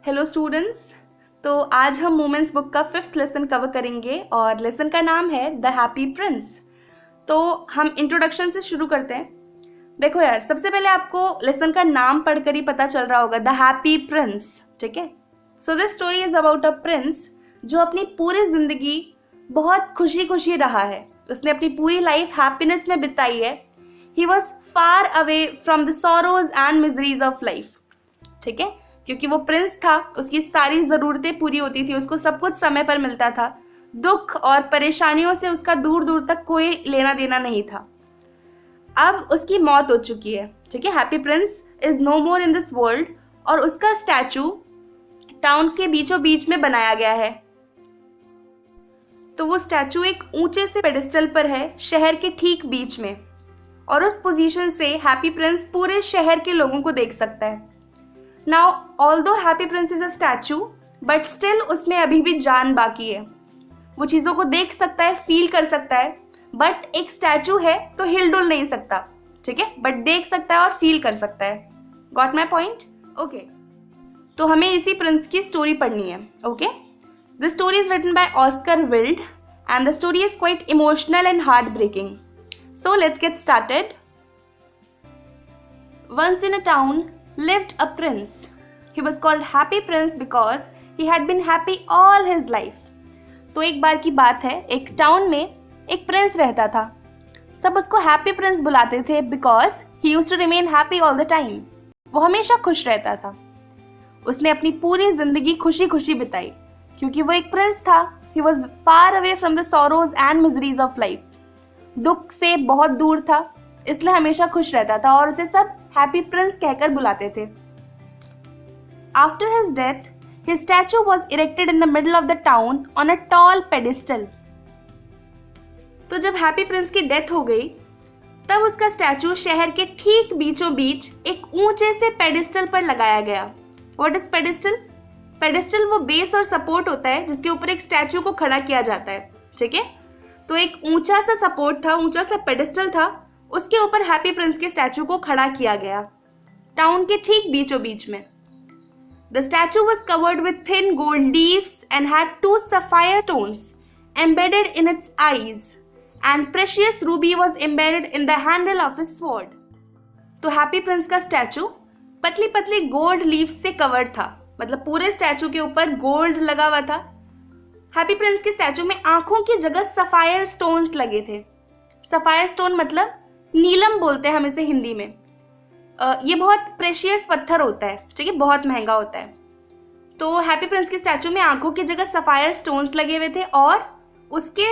Hello students. तो आज हम वुमेन्स बुक का 5th लेसन कवर करेंगे और लेसन का नाम है द हैप्पी प्रिंस। तो हम इंट्रोडक्शन से शुरू करते हैं। देखो यार, सबसे पहले आपको लेसन का नाम पढ़कर ही पता चल रहा होगा, द हैप्पी प्रिंस। ठीक है। So this story is about a prince जो अपनी पूरी जिंदगी बहुत खुशी खुशी रहा है। उसने अपनी पूरी लाइफ हैप्पीनेस में बिताई है। He was far away from the sorrows and miseries of life. ठीक है, क्योंकि वो प्रिंस था, उसकी सारी जरूरतें पूरी होती थी, उसको सब कुछ समय पर मिलता था। दुख और परेशानियों से उसका दूर दूर तक कोई लेना देना नहीं था। अब उसकी मौत हो चुकी है। ठीक है, happy prince is no more in this world और उसका स्टैचू टाउन के बीचों बीच में बनाया गया है। तो वो स्टैचू एक ऊंचे से पेडिस्टल पर है, शहर के ठीक बीच में, और उस पोजीशन से हैप्पी प्रिंस पूरे शहर के लोगों को देख सकता है। Now although happy prince is a statue, but still उसमें अभी भी जान बाकी है। वो चीजों को देख सकता है, फील कर सकता है, बट एक स्टैचू है तो हिल डुल नहीं सकता। ठीक है, बट देख सकता है और फील कर सकता है। Got my point? ओके, तो हमें इसी प्रिंस की स्टोरी पढ़नी है। Okay, the story is written by Oscar Wilde and the story is quite emotional and heartbreaking. So let's get started. Once in a town lived a prince. He was called Happy Prince because he had been happy all his life. तो एक बार की बात है, एक town में एक Prince रहता था। सब उसको हैप्पी प्रिंस बुलाते थे because he used to remain happy all the time. वो हमेशा खुश रहता था। उसने अपनी पूरी जिंदगी खुशी खुशी बिताई क्योंकि वो एक प्रिंस था। He was far away from the sorrows and miseries of life. दुख से बहुत दूर था, इसलिए हमेशा खुश रहता था और उसे सब हैप्पी प्रिंस कहकर बुलाते थे। After his death, his statue was erected in the middle of the town on a tall pedestal. तो जब हैप्पी प्रिंस की डेथ हो गई, तब उसका स्टैचू शहर के ठीक बीचों बीच एक ऊंचे से पेडिस्टल पर लगाया गया। What is pedestal? पेडिस्टल वो बेस और सपोर्ट होता है जिसके ऊपर एक स्टैचू को खड़ा किया जाता है। ठीक है, तो एक ऊंचा सा सपोर्ट था, ऊंचा सा पेडिस्टल था, उसके ऊपर हैप्पी प्रिंस के स्टैचू को खड़ा किया गया, टाउन के ठीक बीचों बीच में। The statue was covered with thin gold leaves and had 2 sapphire stones embedded in its eyes and precious ruby was embedded in the handle of his sword. तो हैप्पी प्रिंस का स्टैचू पतली पतली gold leaves से covered था, मतलब पूरे statue के ऊपर गोल्ड लगा हुआ था। हैप्पी प्रिंस के स्टैचू में आंखों की जगह सफायर स्टोन्स लगे थे। सफायर स्टोन मतलब नीलम बोलते हैं हम इसे हिंदी में। ये बहुत प्रेशियस पत्थर होता है। ठीक है, बहुत महंगा होता है। तो हैप्पी प्रिंस के स्टैचू में आंखों की जगह सफायर स्टोन्स लगे हुए थे और उसके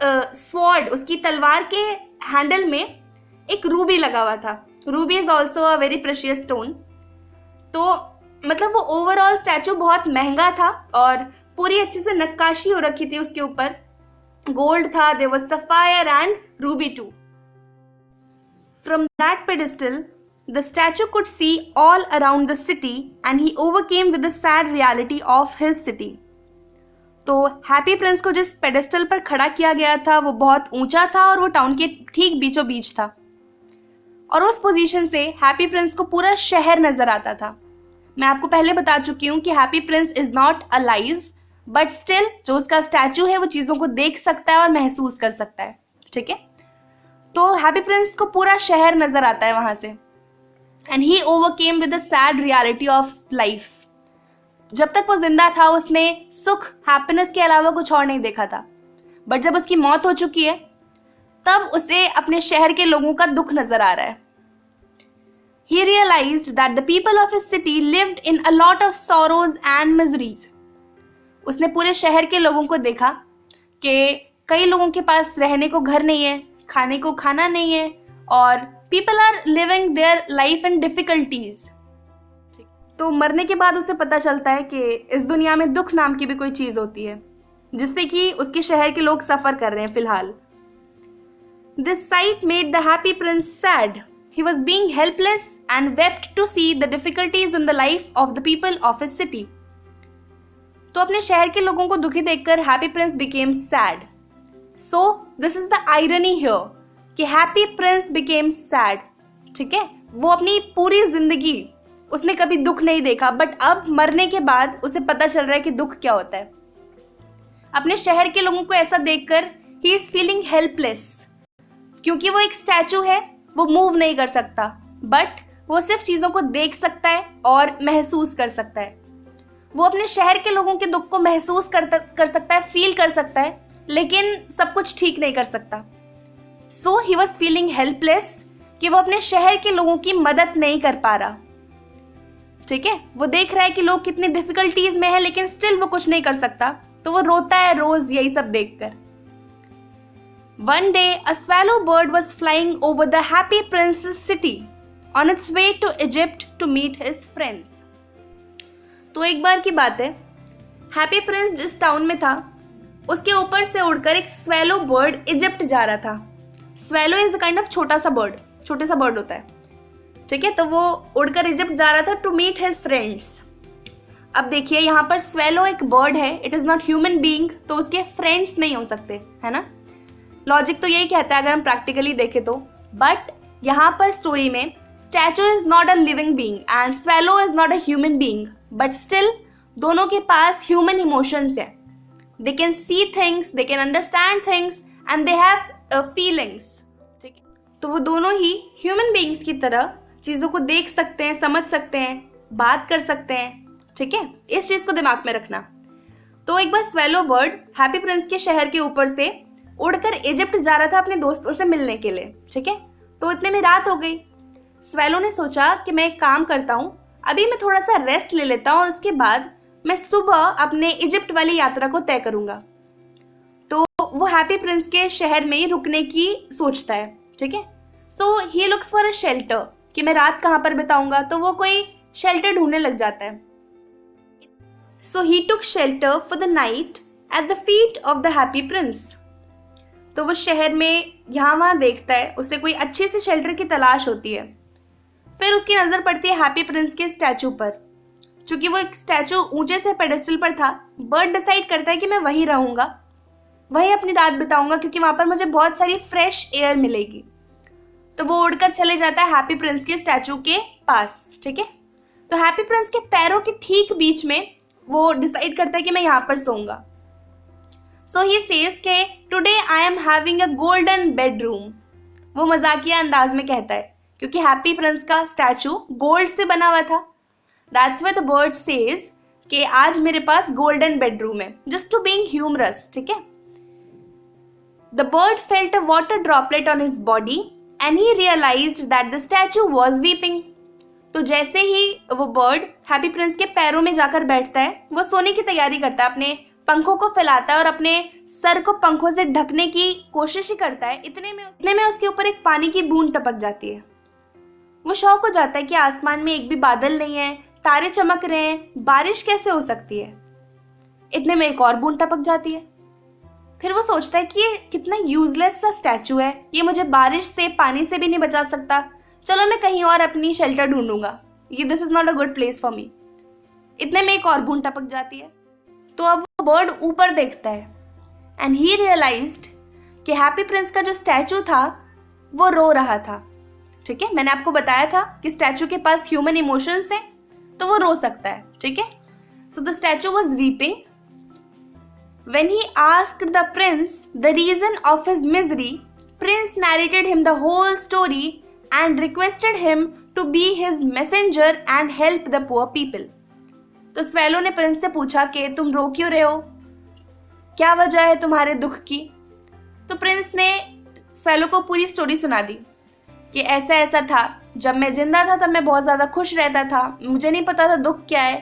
स्वॉर्ड, उसकी तलवार के हैंडल में एक रूबी लगा हुआ था। Ruby is also a very precious stone. तो मतलब वो ओवरऑल स्टैचू बहुत महंगा था और पूरी अच्छे से नक्काशी हो रखी थी उसके ऊपर। गोल्ड था, there was sapphire and ruby too. From that pedestal the statue could see all around the city and he overcame with the sad reality of his city. तो हैप्पी प्रिंस को जिस पेडिस्टल पर खड़ा किया गया था वो बहुत ऊंचा था और वो टाउन के ठीक बीचों बीच था, और उस पोजीशन से हैप्पी प्रिंस को पूरा शहर नजर आता था। मैं आपको पहले बता चुकी हूँ कि happy prince is not alive, but still जो उसका स्टैचू है वो चीजों को देख सकता है और महसूस कर सकता है। ठीक है, तो हैप्पी प्रिंस को पूरा शहर नजर आता है वहां से। And he overcame with the sad reality of life. जब तक वो जिंदा था उसने सुख, हैप्पीनेस के अलावा कुछ और नहीं देखा था, बट जब उसकी मौत हो चुकी है तब उसे अपने शहर के लोगों का दुख नजर आ रहा है। He realized that the people of his city lived in a lot of sorrows and miseries. उसने पूरे शहर के लोगों को देखा कि कई लोगों के पास रहने को घर नहीं है, खाने को खाना नहीं है, और people are living their life in difficulties. तो मरने के बाद उसे पता चलता है कि इस दुनिया में दुख नाम की भी कोई चीज होती है जिससे कि उसके शहर के लोग सफर कर रहे हैं फिलहाल। This sight made the happy prince sad. He was being helpless and wept to see the difficulties in the life of the people of his city. तो अपने शहर के लोगों को दुखी देखकर happy Prince became sad. So this is the irony here कि happy Prince became sad. ठीक है, वो अपनी पूरी जिंदगी उसने कभी दुख नहीं देखा, बट अब मरने के बाद उसे पता चल रहा है कि दुख क्या होता है। अपने शहर के लोगों को ऐसा देखकर ही इज फीलिंग हेल्पलेस, क्योंकि वो एक स्टैचू है, वो मूव नहीं कर सकता, बट वो सिर्फ चीजों को देख सकता है और महसूस कर सकता है। वो अपने शहर के लोगों के दुख को महसूस कर सकता है, फील कर सकता है, लेकिन सब कुछ ठीक नहीं कर सकता। सो ही वॉज फीलिंग हेल्पलेस कि वो अपने शहर के लोगों की मदद नहीं कर पा रहा। ठीक है, वो देख रहा है कि लोग कितनी डिफिकल्टीज में है, लेकिन स्टिल वो कुछ नहीं कर सकता, तो वो रोता है रोज यही सब देखकर। One day, a swallow bird was flying over the Happy Prince's city on its way to Egypt to meet his friends. तो एक बार की बात है, हैप्पी प्रिंस जिस टाउन में था उसके ऊपर से उड़कर एक स्वैलो बर्ड इजिप्ट जा रहा था। Swallow is a kind of छोटा सा बर्ड होता है। ठीक है, तो वो उड़कर इजिप्ट जा रहा था टू मीट हिज फ्रेंड्स। अब देखिए, यहाँ पर स्वैलो एक बर्ड है, it is not human being, तो उसके फ्रेंड्स नहीं हो सकते, है ना। लॉजिक तो यही कहता है अगर हम प्रैक्टिकली देखें तो। बट यहाँ पर स्टोरी में statue is not a living being and swallow is not a human being, but still दोनों के पास ह्यूमन इमोशंस है। They can see things, they can understand things and they have feelings. ठीक है, तो वो दोनों ही ह्यूमन बीइंग्स की तरह चीजों को देख सकते हैं, समझ सकते हैं, बात कर सकते हैं। ठीक है, इस चीज को दिमाग में रखना। तो एक बार स्वैलो बर्ड हैप्पी प्रिंस के शहर के ऊपर से उड़कर इजिप्ट जा रहा था अपने दोस्तों से मिलने के लिए। ठीक है, तो इतने में रात हो गई। स्वैलो ने सोचा कि मैं एक काम करता हूँ, अभी मैं थोड़ा सा रेस्ट ले लेता हूँ और उसके बाद मैं सुबह अपने इजिप्ट वाली यात्रा को तय करूंगा। तो वो हैप्पी प्रिंस के शहर में ही रुकने की सोचता है। ठीक है, so he looks for a shelter कि मैं रात कहाँ पर बिताऊंगा, तो वो कोई शेल्टर ढूंढने लग जाता है। So he took shelter for the night at the feet of the happy prince. तो वो शहर में यहाँ वहां देखता है, उसे कोई अच्छे से शेल्टर की तलाश होती है। फिर उसकी नजर पड़ती है हैप्पी प्रिंस के स्टैचू पर। चूंकि वो एक स्टैचू ऊंचे से पेडेस्टल पर था, बर्ड डिसाइड करता है कि मैं वहीं रहूंगा, वहीं अपनी रात बिताऊंगा, क्योंकि वहां पर मुझे बहुत सारी फ्रेश एयर मिलेगी। तो वो उड़कर चले जाता है हैप्पी प्रिंस के स्टैचू के पास। ठीक है, तो हैप्पी प्रिंस के पैरों के ठीक बीच में वो डिसाइड करता है कि मैं यहाँ पर सोऊंगा। सो ही सेज के today I am having a golden bedroom. वो मजाकिया अंदाज में कहता है, क्योंकि हैप्पी प्रिंस का स्टैचू गोल्ड से बना हुआ था। That's why the bird says कि आज मेरे पास गोल्डन बेडरूम है, जस्ट टू बीइंग ह्यूमरस। ठीक है, the bird felt a water droplet on his body and he realised that the statue was weeping. तो जैसे ही वो बर्ड हैप्पी प्रिंस के पैरों में जाकर बैठता है, वो सोने की तैयारी करता है, अपने पंखों को फैलाता है और अपने सर को पंखों से ढकने की कोशिश ही करता है। इतने में उसके ऊपर एक पानी की बूंद टपक जाती है। वो शॉक हो जाता है कि आसमान में एक भी बादल नहीं है, तारे चमक रहे हैं, बारिश कैसे हो सकती है। इतने में एक और बूंद टपक जाती है। फिर वो सोचता है कि ये कितना यूजलेस सा स्टैचू है, ये मुझे बारिश से, पानी से भी नहीं बचा सकता, चलो मैं कहीं और अपनी शेल्टर ढूंढूंगा, ये this is not a good place for me. इतने में एक और बूंद टपक जाती है। तो अब वो बर्ड ऊपर देखता है एंड ही रियलाइज्ड कि हैप्पी प्रिंस का जो स्टैचू था वो रो रहा था। ठीक है, मैंने आपको बताया था कि स्टैचू के पास ह्यूमन इमोशंस हैं, तो वो रो सकता है। ठीक है, so the statue was weeping. When he asked the prince the reason of his misery, prince narrated him the whole story and requested him to be his messenger and help the poor people. तो swallow ने prince से पूछा कि तुम रो क्यों रहे हो, क्या वजह है तुम्हारे दुख की। तो प्रिंस ने स्वैलो को पूरी स्टोरी सुना दी कि ऐसा ऐसा था, जब मैं जिंदा था तब मैं बहुत ज्यादा खुश रहता था, मुझे नहीं पता था दुख क्या है।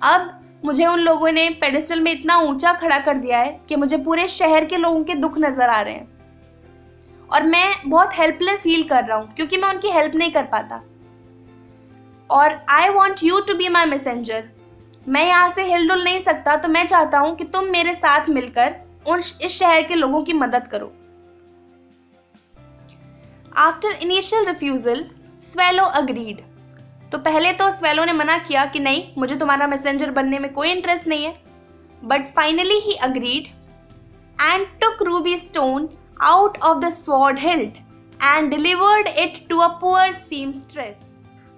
अब मुझे उन लोगों ने पेडेस्टल में इतना ऊंचा खड़ा कर दिया है कि मुझे पूरे शहर के लोगों के दुख नजर आ रहे हैं और मैं बहुत हेल्पलेस फील कर रहा हूँ, क्योंकि मैं उनकी हेल्प नहीं कर पाता। और I want you to be my messenger, मैं यहाँ से हिलडुल नहीं सकता, तो मैं चाहता हूं कि तुम मेरे साथ मिलकर इस शहर के लोगों की मदद करो। After initial refusal, swallow agreed. तो पहले तो स्वैलो ने मना किया कि नहीं, मुझे तुम्हारा मैसेंजर बनने में कोई इंटरेस्ट नहीं है, but finally he agreed and took ruby stone out of the sword hilt and delivered it to a poor seamstress.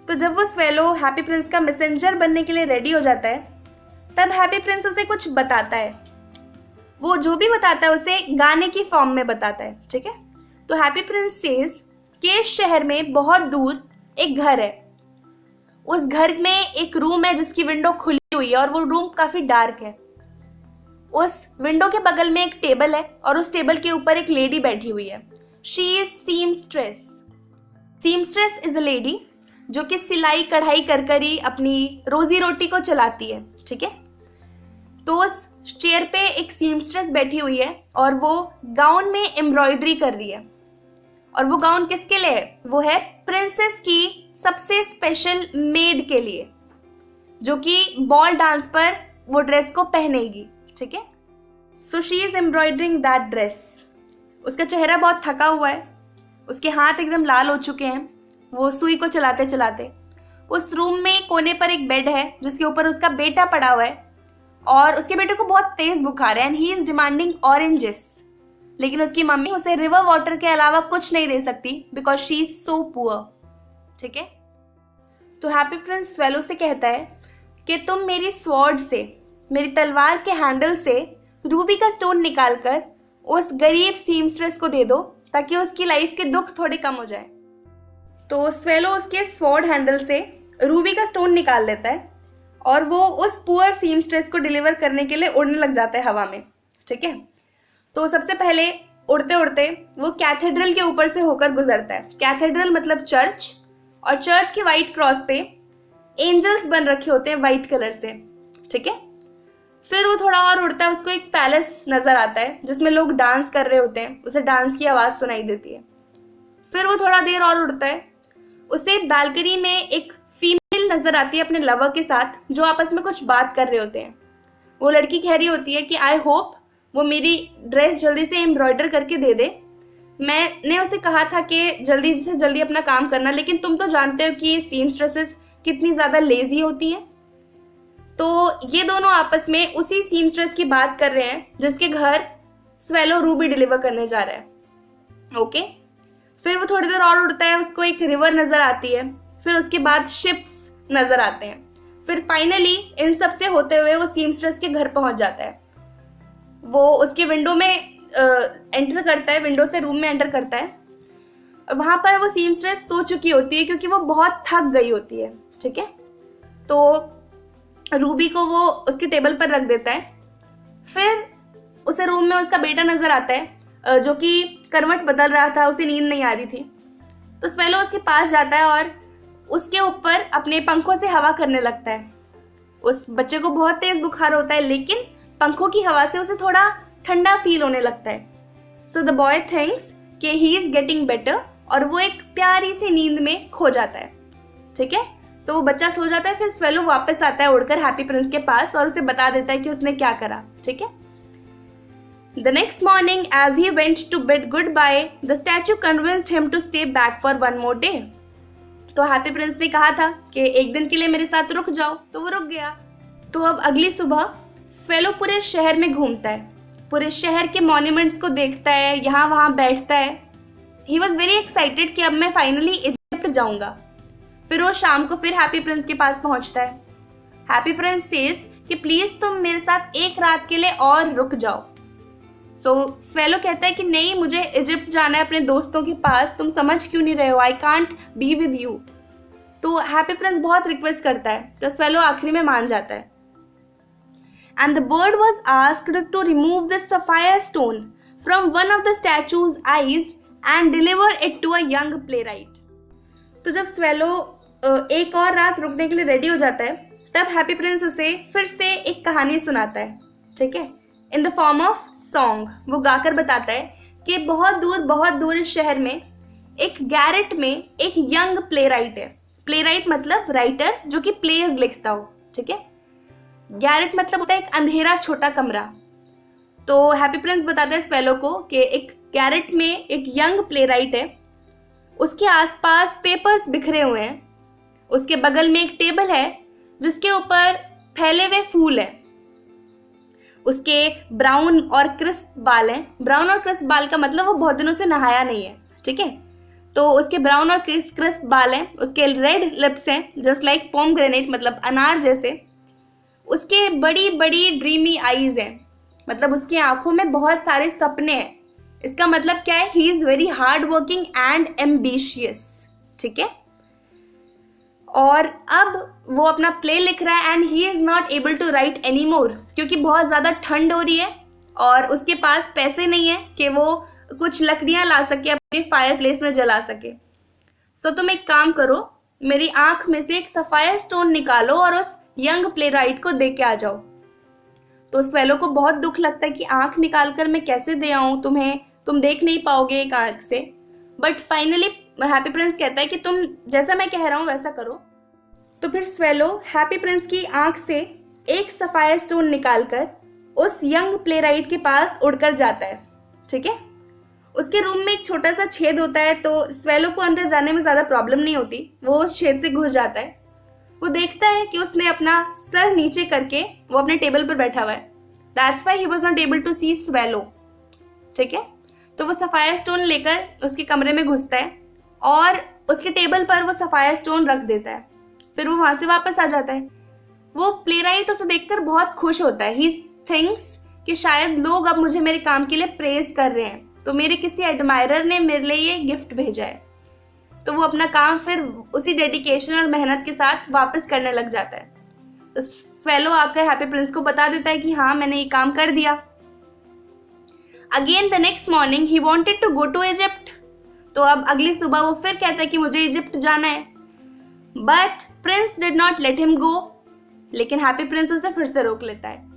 तो जब वो स्वेलो हैप्पी प्रिंस का मैसेंजर बनने के लिए रेडी हो जाता है, तब हैप्पी प्रिंस उसे कुछ बताता है। वो जो भी बताता है उसे गाने की फॉर्म में बताता है, ठीक है। तो हैप्पी प्रिंस सेज कि इस शहर में बहुत दूर एक घर है। उस घर में एक रूम है जिसकी विंडो खुली हुई है और वो रूम काफी डार्क है। उस विंडो के बगल में एक टेबल है और उस टेबल के ऊपर एक लेडी बैठी हुई है। She is seamstress. Seamstress is a lady जो कि सिलाई कढ़ाई कर कर ही अपनी रोजी रोटी को चलाती है, ठीक है। तो उस चेयर पे एक सीमस्ट्रेस बैठी हुई है और वो गाउन में एम्ब्रॉयडरी कर रही है। और वो गाउन किसके लिए है? वो है प्रिंसेस की सबसे स्पेशल मेड के लिए, जो कि बॉल डांस पर वो ड्रेस को पहनेगी, ठीक है। So she is embroidering that dress. उसका चेहरा बहुत थका हुआ है, उसके हाथ एकदम लाल हो चुके हैं वो सुई को चलाते चलाते। उस रूम में कोने पर एक बेड है जिसके ऊपर उसका बेटा पड़ा हुआ है और उसके बेटे को बहुत तेज बुखार है and he is demanding oranges. लेकिन उसकी मम्मी उसे रिवर वाटर के अलावा कुछ नहीं दे सकती because she is so poor, ठीक है। तो हैप्पी प्रिंस स्वेलो से कहता है कि तुम मेरी स्वॉर्ड से, मेरी तलवार के हैंडल से रूबी का स्टोन निकालकर उस गरीब सीमस्ट्रेस को दे दो ताकि उसकी लाइफ के दुख थोड़े कम हो जाए। तो स्वेलो उसके स्वॉर्ड हैंडल से रूबी का स्टोन निकाल लेता है और वो उस पुअर सीमस्ट्रेस को डिलीवर करने के लिए उड़ने लग जाता है हवा में, ठीक है। तो सबसे पहले उड़ते उड़ते वो कैथेड्रल के ऊपर से होकर गुजरता है। कैथेड्रल मतलब चर्च, और चर्च के व्हाइट क्रॉस पे एंजल्स बन रखे होते हैं व्हाइट कलर से, ठीक है। फिर वो थोड़ा और उड़ता है, उसको एक पैलेस नजर आता है जिसमें लोग डांस कर रहे होते हैं, उसे डांस की आवाज सुनाई देती है। फिर वो थोड़ा देर और उड़ता है, उसे बालकनी में एक फीमेल नजर आती है अपने लवर के साथ जो आपस में कुछ बात कर रहे होते हैं। वो लड़की कह रही होती है कि आई होप वो मेरी ड्रेस जल्दी से एम्ब्रॉयडर करके दे दे। मैंने उसे कहा था कि जल्दी से जल्दी अपना काम करना, लेकिन तुम तो जानते हो कि सीमस्ट्रेसेस कितनी ज्यादा लेजी होती हैं। तो ये दोनों आपस में उसी सीमस्ट्रेस की बात कर रहे हैं जिसके घर स्वेलो रूबी डिलीवर करने जा रहा है, ओके। फिर वो थोड़ी देर और उड़ता है, उसको एक रिवर नजर आती है, फिर उसके बाद शिप्स नजर आते हैं। फिर फाइनली इन सब से होते हुए वो सीमस्ट्रेस के घर पहुंच जाता है। वो उसके विंडो में एंटर करता है, विंडो से रूम में एंटर करता है। और वहां पर वो सीमस्ट्रेस सो चुकी होती है क्योंकि वो बहुत थक गई होती है, ठीक है। तो रूबी को वो उसके टेबल पर रख देता है। फिर उसे रूम में उसका बेटा नजर आता है जो कि करवट बदल रहा था, उसे नींद नहीं आ रही थी। तो स्वेलो उसके पास जाता है और उसके ऊपर अपने पंखों से हवा करने लगता है। उस बच्चे को बहुत तेज बुखार होता है लेकिन पंखों की हवा से उसे थोड़ा ठंडा फील होने लगता है। सो द बॉय थिंक्स कि ही इज गेटिंग बेटर और वो एक प्यारी सी नींद में खो जाता है, ठीक है। तो वो बच्चा सो जाता है। फिर स्वेलो वापस आता है उड़कर हैप्पी प्रिंस के पास और उसे बता देता है कि उसने क्या करा, ठीक है। The next morning as he went to bid goodbye, the statue convinced him to stay back for one more day. तो हैप्पी प्रिंस ने कहा था कि एक दिन के लिए मेरे साथ रुक जाओ, तो वो रुक गया। तो अब अगली सुबह स्वेलो पूरे शहर में घूमता है, पूरे शहर के मॉन्यूमेंट्स को देखता है, यहाँ वहाँ बैठता है। ही वॉज वेरी एक्साइटेड कि अब मैं फाइनली इजिप्ट जाऊंगा। फिर वो शाम को फिर हैप्पी प्रिंस के पास पहुंचता है। हैप्पी प्रिंस सेज कि प्लीज तुम मेरे साथ एक रात के लिए और रुक जाओ। सो स्वेलो कहता है कि नहीं, मुझे इजिप्ट जाना है अपने दोस्तों के पास, तुम समझ क्यों नहीं रहे हो, I can't be with you. तो हैप्पी प्रिंस बहुत रिक्वेस्ट करता है तो स्वेलो आखिरी में मान जाता है। And the bird was asked to remove the sapphire stone from one of the statue's eyes and deliver it to a young playwright. तो जब स्वेलो एक और रात रुकने के लिए रेडी हो जाता है तब हैप्पी प्रिंस उसे फिर से एक कहानी सुनाता है, ठीक है, in the form of song. वो गाकर बताता है कि बहुत दूर इस शहर में एक गैरेट में एक यंग प्लेराइट है। प्लेराइट मतलब राइटर जो कि प्लेज लिखता हो, ठीक है। गैरेट मतलब होता है एक अंधेरा छोटा कमरा। तो हैप्पी प्रिंस बताता है स्वेलो को कि एक गैरेट में एक यंग प्लेराइट है, उसके आसपास पेपर्स बिखरे हुए हैं, उसके बगल में एक टेबल है जिसके ऊपर फैले हुए फूल हैं, उसके ब्राउन और क्रिस्प बाल हैं। ब्राउन और क्रिस्प बाल का मतलब वो बहुत दिनों से नहाया नहीं है, ठीक है। तो उसके ब्राउन और क्रिस्प बाल हैं, उसके रेड लिप्स हैं जस्ट लाइक पोमग्रेनेट मतलब अनार जैसे, उसके बड़ी बड़ी ड्रीमी आईज हैं, मतलब उसकी आंखों में बहुत सारे सपने हैं। इसका मतलब क्या है, he is very hard working and ambitious, ठीक है। और अब वो अपना प्ले लिख रहा है and he is not able to write any more, क्योंकि बहुत ज़्यादा ठंड हो रही है और उसके पास पैसे नहीं है कि वो कुछ लकड़ियाँ ला सके अपने फायर प्लेस में जला सके। तो तुम एक काम करो, मेरी आंख में से एक सफायर स्टोन निकालो और उस यंग प्ले राइट को दे के आ जाओ। तो स्वेलो को बहुत दुख लगता है कि आंख निकाल कर मैं कैसे दे आऊं तुम्हें, तुम देख नहीं पाओगे एक आंख से। बट फाइनली हैप्पी प्रिंस कहता है कि तुम जैसा मैं कह रहा हूं वैसा करो। तो फिर स्वेलो हैप्पी प्रिंस की आंख से एक सफायर स्टोन निकालकर उस यंग प्ले राइट के पास उड़कर जाता है, ठीक है। उसके रूम में एक छोटा सा छेद होता है, तो स्वेलो को अंदर जाने में ज्यादा प्रॉब्लम नहीं होती, वो उस छेद से घुस जाता है। वो देखता है कि उसने अपना सर नीचे करके वो अपने टेबल पर बैठा हुआ है, that's why he was not able to see swallow, ठीक है। तो वो सफायर स्टोन लेकर उसके कमरे में घुसता है और उसके टेबल पर वो सफायर स्टोन रख देता है। फिर वो वहां से वापस आ जाता है। वो प्ले राइट उसे देखकर बहुत खुश होता है। ही थिंक्स कि शायद लोग अब मुझे मेरे काम के लिए प्रेज कर रहे हैं, तो मेरे किसी एडमायरर ने मेरे लिए ये गिफ्ट भेजा है। तो वो अपना काम फिर उसी डेडिकेशन और मेहनत के साथ वापस करने लग जाता है। तो स्वेलो आकर हैप्पी प्रिंस को बता देता है कि हाँ मैंने ये काम कर दिया। Again the next morning he wanted to go to Egypt. तो अब अगली सुबह वो फिर कहता है कि मुझे इजिप्ट जाना है, but prince did not let him go. लेकिन हैप्पी प्रिंस उसे फिर से रोक लेता है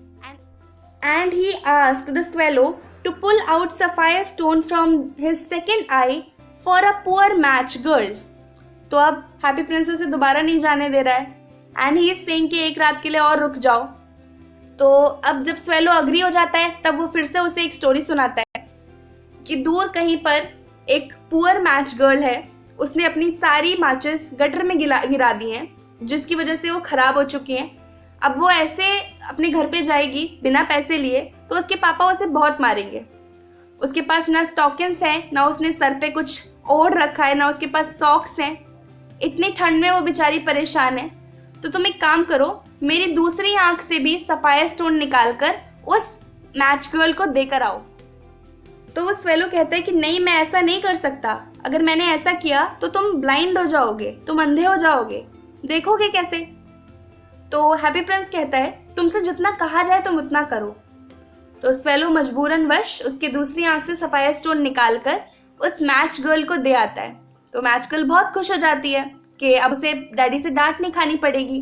and he asked the swallow to pull out sapphire stone from his second eye for a poor match girl. तो अब हैप्पी प्रिंस उसे दोबारा नहीं जाने दे रहा है एंड ही इज सेइंग कि एक रात के लिए और रुक जाओ। तो अब जब स्वेलो अग्री हो जाता है तब वो फिर से उसे एक स्टोरी सुनाता है कि दूर कहीं पर एक पुअर मैच गर्ल है, उसने अपनी सारी मैचेस गटर में गिरा दी हैं, जिसकी वजह से वो खराब हो चुकी हैं। अब वो ऐसे अपने घर पे जाएगी बिना पैसे लिए तो उसके पापा उसे बहुत मारेंगे। उसके पास ना स्टॉकिंग्स हैं, ना उसने सर पे कुछ ओढ़ रखा है, ना उसके पास सॉक्स हैं। इतनी ठंड में वो बेचारी परेशान है। तो तुम एक काम करो, मेरी दूसरी आंख से भी सफायर स्टोन निकालकर उस मैच गर्ल को देकर आओ। तो वो स्वेलो कहता है कि नहीं, मैं ऐसा नहीं कर सकता। अगर मैंने ऐसा किया तो तुम ब्लाइंड हो जाओगे, तुम अंधे हो जाओगे, देखोगे कैसे। तो हैप्पी प्रिंस कहता है तुमसे जितना कहा जाए तुम उतना करो। तो स्वेलो मजबूरन वश उसकी दूसरी आंख से सफायर स्टोन निकालकर उस मैच गर्ल को दे आता है। तो मैच गर्ल बहुत खुश हो जाती है कि अब उसे डैडी से डांट नहीं खानी पड़ेगी।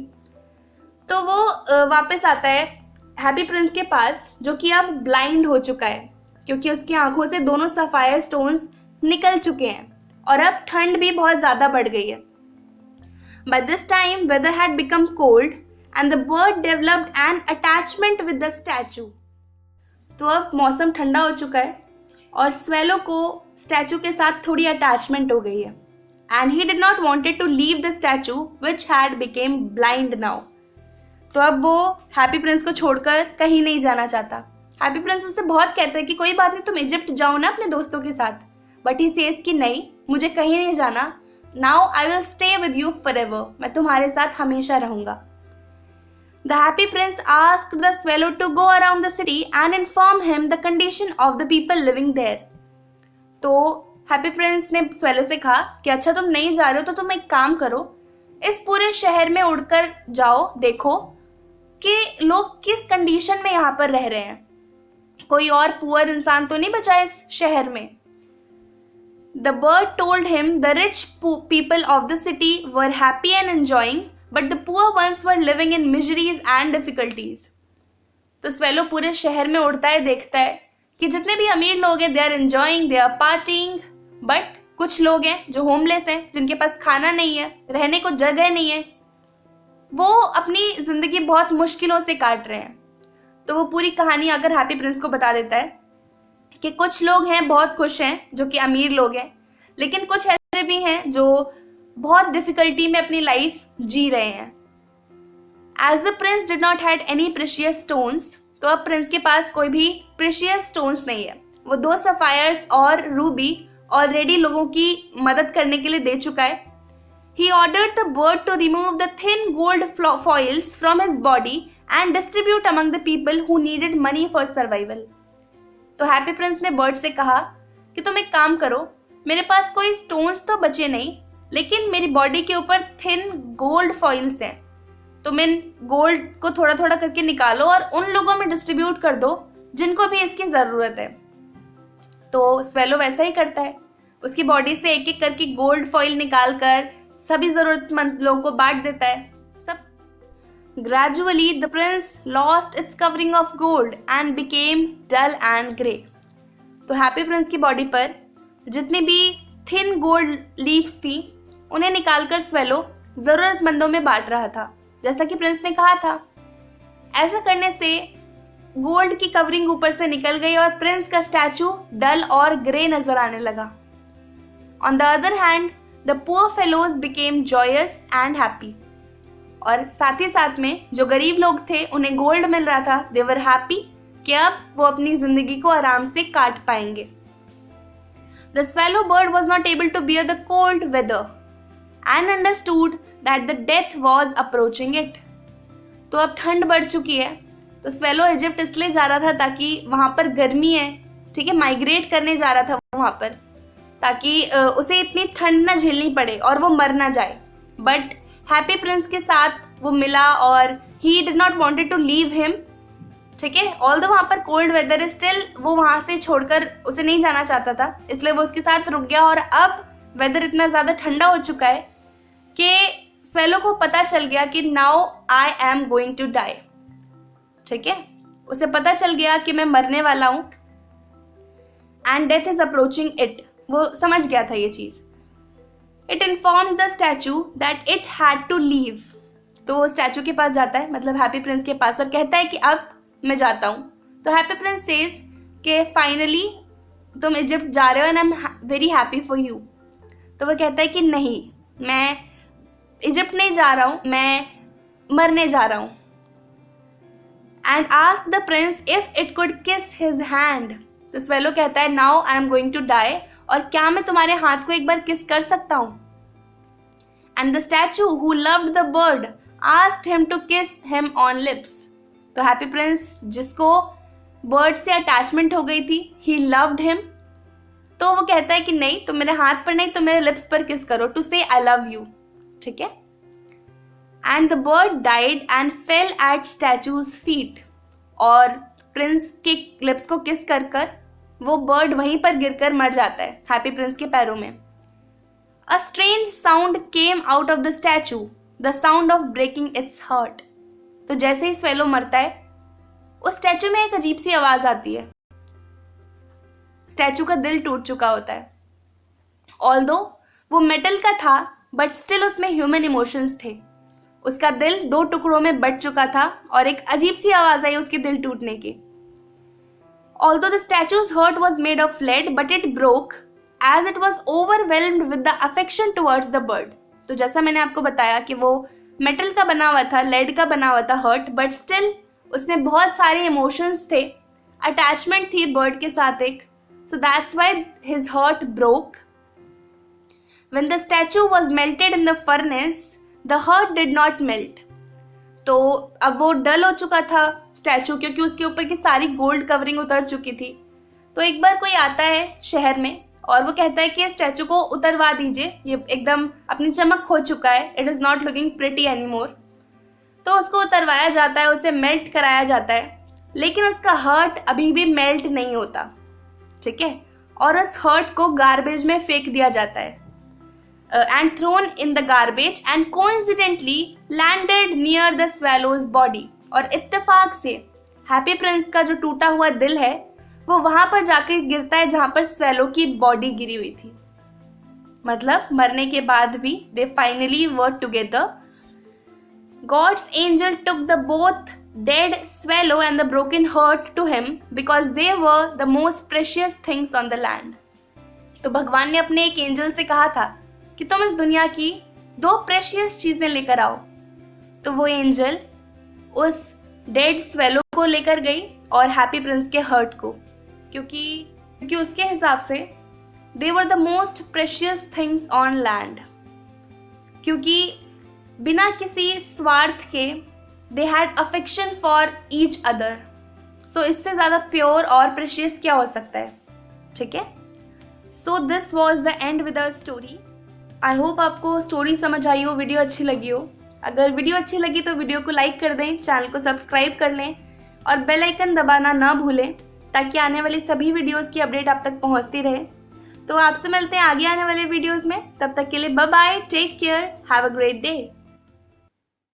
तो वो वापस आता है हैप्पी प्रिंस के पास, जो कि अब ब्लाइंड हो चुका है क्योंकि उसकी आंखों से दोनों सफायर स्टोन्स निकल चुके हैं और अब ठंड भी बहुत ज्यादा बढ़ गई है। By this time, weather had become cold and the bird developed an attachment with the statue. तो अब मौसम ठंडा हो चुका है और स्वेलो को स्टैचू के साथ थोड़ी अटैचमेंट हो गई है and he did not wanted to leave the statue which had became blind now. तो अब वो हैप्पी प्रिंस को छोड़कर कहीं नहीं जाना चाहता। हैप्पी प्रिंस उससे बहुत कहता है कि कोई बात नहीं, तुम इजिप्ट जाओ ना अपने दोस्तों के साथ, बट ही सेज कि नहीं, मुझे कहीं नहीं जाना। Now I will stay with you forever, मैं तुम्हारे साथ हमेशा रहूंगा। The happy prince asked the swallow to go around the city and inform him the condition of the people living there. तो हैप्पी प्रिंस ने स्वेलो से कहा कि अच्छा तुम नहीं जा रहे हो तो तुम एक काम करो, इस पूरे शहर में उड़कर जाओ, देखो कि लोग किस कंडीशन में यहाँ पर रह रहे हैं, कोई और पुअर इंसान तो नहीं बचा इस शहर में। The bird told him the rich people of the city were happy and enjoying, but the poor ones were living in miseries and difficulties. तो स्वेलो पूरे शहर में उड़ता है, देखता है कि जितने भी अमीर लोग हैं, they are enjoying, they are partying, but कुछ लोग हैं जो होमलेस हैं, जिनके पास खाना नहीं है, रहने को जगह नहीं है, वो अपनी जिंदगी बहुत मुश्किलों से काट रहे हैं। तो वो पूरी कहानी आकर हैप्पी प्रिंस को बता देता है कि कुछ लोग हैं बहुत खुश हैं, जो कि अमीर लोग हैं, लेकिन कुछ ऐसे भी हैं जो बहुत डिफिकल्टी में अपनी लाइफ जी रहे हैं। As the prince did not had any precious stones, तो अब प्रिंस के पास कोई भी प्रेशियस स्टोन्स नहीं है। वो 2 सफायर्स और रूबी ऑलरेडी लोगों की मदद करने के लिए दे चुका है. He ordered the bird to remove the thin gold foils from his body and distribute among the people who needed money for survival. तो हैप्पी प्रिंस ने बर्ड से कहा कि तुम एक काम करो, मेरे पास कोई स्टोन्स तो बचे नहीं, लेकिन मेरी बॉडी के ऊपर थिन गोल्ड फॉइल्स हैं, तुम इन गोल्ड को थोड़ा थोड़ा करके निकालो और उन लोगों में डिस्ट्रीब्यूट कर दो जिनको भी इसकी जरूरत है. तो स्वेलो वैसा ही करता है, उसकी बॉडी से एक एक करके गोल्ड फॉइल निकाल कर सभी जरूरतमंद लोगों को बांट देता है. सब gradually the prince lost its covering of gold and became dull and grey. तो हैप्पी प्रिंस की बॉडी पर जितनी भी थिन गोल्ड लीव्स थी उन्हें निकालकर स्वेलो जरूरतमंदों में बांट रहा था, जैसा कि प्रिंस ने कहा था. ऐसा करने से गोल्ड की कवरिंग ऊपर से निकल गई और प्रिंस का स्टैचू डल और ग्रे नजर आने लगा. On the other hand the poor fellows became joyous and happy. और साथ ही साथ में जो गरीब लोग थे उन्हें गोल्ड मिल रहा था. दे वर हैप्पी कि अब वो अपनी जिंदगी को आराम से काट पाएंगे. The swallow bird was not able to bear the cold weather and understood that the death was approaching it. तो अब ठंड बढ़ चुकी है, तो स्वेलो इजिप्ट इसलिए जा रहा था ताकि वहां पर गर्मी है, ठीक है, माइग्रेट करने जा रहा था वहां पर, ताकि उसे इतनी ठंड ना झेलनी पड़े और वो मर ना जाए. बट हैप्पी प्रिंस के साथ वो मिला और ही did not wanted to leave him, ठीक है. ऑल्दो वहां पर कोल्ड वेदर है, स्टिल वो वहां से छोड़कर उसे नहीं जाना चाहता था, इसलिए वो उसके साथ रुक गया. और अब वेदर इतना ज्यादा ठंडा हो चुका है कि स्वेलो को पता चल गया कि now I am going to die, ठीक है. उसे पता चल गया कि मैं मरने वाला हूं and death is approaching it. वो समझ गया था ये चीज. It informed the statue that it had to leave. तो वो स्टैचू के पास जाता है, मतलब हैप्पी प्रिंस के पास, और कहता है कि अब मैं जाता हूं. तो हैप्पी प्रिंस सेज कि फाइनली तुम इजिप्ट जा रहे हो and I am very happy for you. तो वो कहता है कि नहीं, मैं इजिप्ट नहीं जा रहा हूं, मैं मरने जा रहा हूं. And ask the prince if it could kiss his hand. तो स्वेलो कहता है now I am going to die, और क्या मैं तुम्हारे हाथ को एक बार किस कर सकता हूं. And the statue who loved the bird asked him to kiss him on lips. तो हैप्पी प्रिंस, जिसको बर्ड से अटैचमेंट हो गई थी, ही लव्ड हिम, तो वो कहता है कि नहीं, तुम मेरे हाथ पर नहीं, तुम मेरे लिप्स पर किस करो, टू से आई लव यू, ठीक है. And the bird died and fell at statue's feet. और प्रिंस के लिप्स को किस कर कर वो बर्ड वहीं पर गिरकर मर जाता है हैप्पी प्रिंस के पैरों में. A strange sound came out of the statue, the sound of breaking its heart. तो जैसे ही स्वेलो मरता है, उस स्टैचू में एक अजीब सी आवाज आती है. स्टैचू का दिल टूट चुका होता है. ऑल्दो वो मेटल का था, बट स्टिल उसमें ह्यूमन इमोशंस थे. उसका दिल 2 टुकड़ों में बट चुका था और एक अजीब सी आवाज आई उसके दिल टूटने की. Although the statue's heart was made of lead, but it broke as it was overwhelmed with the affection towards the bird. तो जैसा मैंने आपको बताया कि वो मेटल का बना हुआ था, लेड का बना हुआ था हर्ट, बट स्टिल उसमें बहुत सारे इमोशंस थे, अटैचमेंट थी बर्ड के साथ एक. So that's why his heart broke. When the statue was melted in the furnace, the heart did not melt. तो अब वो डल हो चुका था स्टैचू, क्योंकि उसके ऊपर की सारी गोल्ड कवरिंग उतर चुकी थी. तो एक बार कोई आता है शहर में और वो कहता है कि स्टैचू को उतरवा दीजिए, ये एकदम अपनी चमक खो चुका है, it is not looking pretty anymore. तो उसको उतरवाया जाता है, उसे मेल्ट कराया जाता है, लेकिन उसका हर्ट अभी भी मेल्ट नहीं होता, ठीक है. और उस हर्ट को गार्बेज में फेंक दिया जाता है, and thrown in the garbage, and coincidentally landed near the swallow's body. और इत्तेफाक से हैप्पी प्रिंस का जो टूटा हुआ दिल है वो वहां पर जाकर गिरता है जहां पर स्वेलो की बॉडी गिरी हुई थी. मतलब मरने के बाद भी they finally work together. God's angel took the both dead swallow and the broken heart to him because they were the most precious things on the land. तो भगवान ने अपने एक एंजल से कहा था कि तुम इस दुनिया की 2 प्रेशियस चीजें लेकर आओ. तो वो एंजल उस डेड स्वेलो को लेकर गई और हैप्पी प्रिंस के हर्ट को, क्योंकि उसके हिसाब से they were the most precious things on land, क्योंकि बिना किसी स्वार्थ के they had affection for each other. So इससे ज़्यादा प्योर और प्रेशियस क्या हो सकता है, ठीक है। So this was the end with our story. I hope आपको स्टोरी समझ आई हो, वीडियो अच्छी लगी हो। अगर वीडियो अच्छी लगी तो वीडियो को लाइक कर दें, चैनल को सब्सक्राइब कर लें और बेल आइकन दबाना ना भूलें, ताकि आने वाली सभी वीडियोस की अपडेट आप तक पहुंचती रहे। तो आपसे मिलते हैं आगे आने वाले वीडियोस में, तब तक के लिए bye bye, take care, have a great day.